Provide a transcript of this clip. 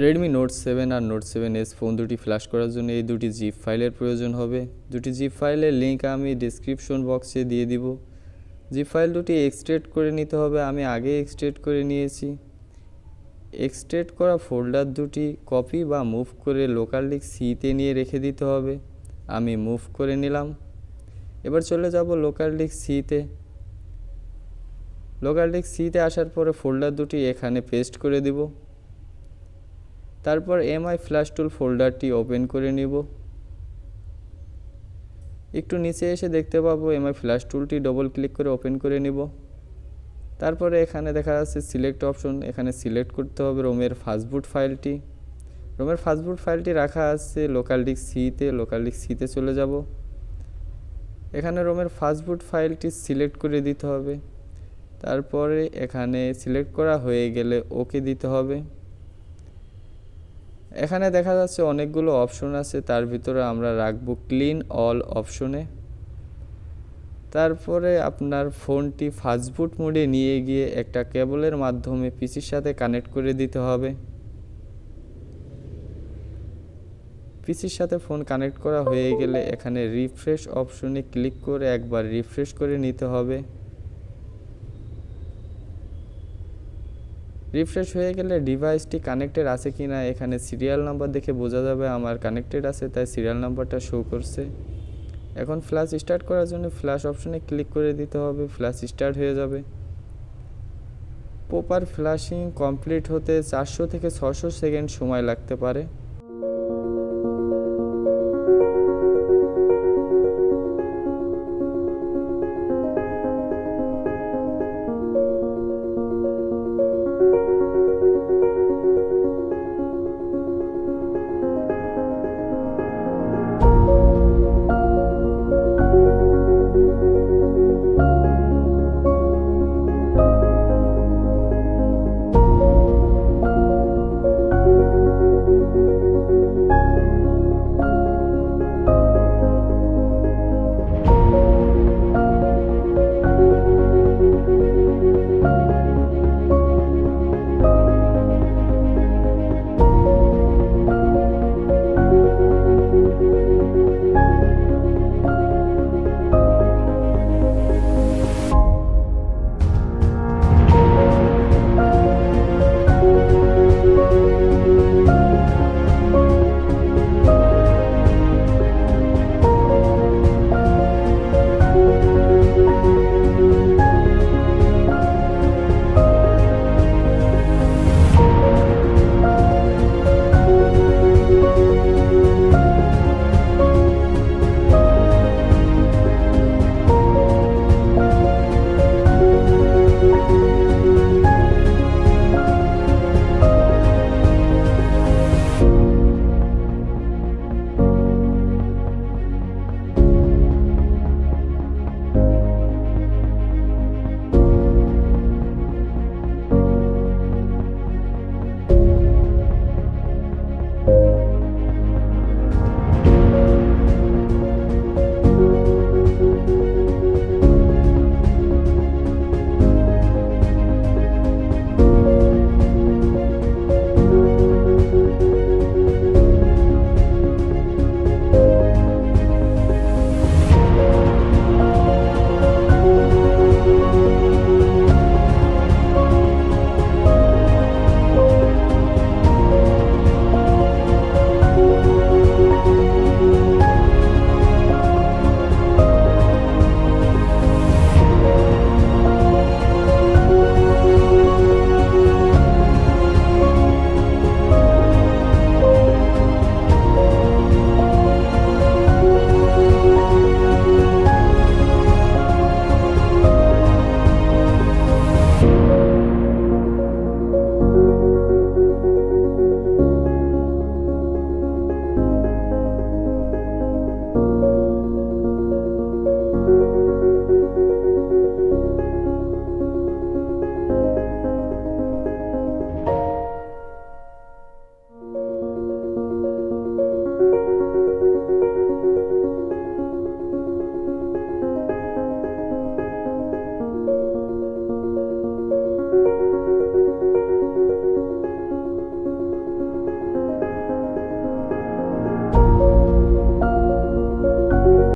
Redmi note 7 আর note 7s phone দুটি flash করার জন্য এই দুটি জিপ ফাইলের প্রয়োজন হবে। দুটি জিপ ফাইলের লিঙ্ক আমি ডিসক্রিপশন বক্সে দিয়ে দিব। জিপ ফাইল দুটি এক্সট্রেক্ট করে নিতে হবে, আমি আগে এক্সট্রেক্ট করে নিয়েছি। এক্সট্রেক্ট করা ফোল্ডার দুটি কপি বা মুভ করে লোকাল ডিস্ক সিতে নিয়ে রেখে দিতে হবে। আমি মুভ করে নিলাম। এবার চলে যাব লোকাল ডিস্ক সিতে। লোকাল ডিস্ক সিতে আসার পরে ফোল্ডার দুটি এখানে পেস্ট করে দিব। তারপর এমআই ফ্ল্যাশ টুল ফোল্ডারটি ওপেন করে নিব। একটু নিচে এসে দেখতে পাবো এমআই ফ্ল্যাশ টুলটি ডবল ক্লিক করে ওপেন করে নিব। তারপরে এখানে দেখা যাচ্ছে সিলেক্ট অপশন, এখানে সিলেক্ট করতে হবে রোমের ফাস্টবুট ফাইলটি। রোমের ফাস্টবুট ফাইলটি রাখা আছে লোকাল ডিস্ক সিতে। লোকাল ডিস্ক সিতে চলে যাব। এখানে রোমের ফাস্টবুট ফাইলটি সিলেক্ট করে দিতে হবে। তারপরে এখানে সিলেক্ট করা হয়ে গেলে ওকে দিতে হবে। এখানে দেখা যাচ্ছে অনেকগুলো অপশন আছে, তার ভিতরে আমরা রাখবো ক্লিন অল অপশনে। তারপরে আপনার ফোনটি ফাস্টবুট মোডে নিয়ে গিয়ে একটা কেবলের মাধ্যমে পিসির সাথে কানেক্ট করে দিতে হবে। পিসির সাথে ফোন কানেক্ট করা হয়ে গেলে এখানে রিফ্রেশ অপশনে ক্লিক করে একবার রিফ্রেশ করে নিতে হবে। রিফ্রেশ হয়ে গেলে ডিভাইসটি কানেক্টেড আছে কিনা এখানে সিরিয়াল নাম্বার দেখে বোঝা যাবে। আমার কানেক্টেড আছে তাই সিরিয়াল নাম্বারটা শো করছে। এখন ফ্ল্যাশ স্টার্ট করার জন্য ফ্ল্যাশ অপশনে ক্লিক করে দিতে হবে, ফ্ল্যাশ স্টার্ট হয়ে যাবে। প্রপার ফ্ল্যাশিং কমপ্লিট হতে 400 থেকে 600 সেকেন্ড সময় লাগতে পারে।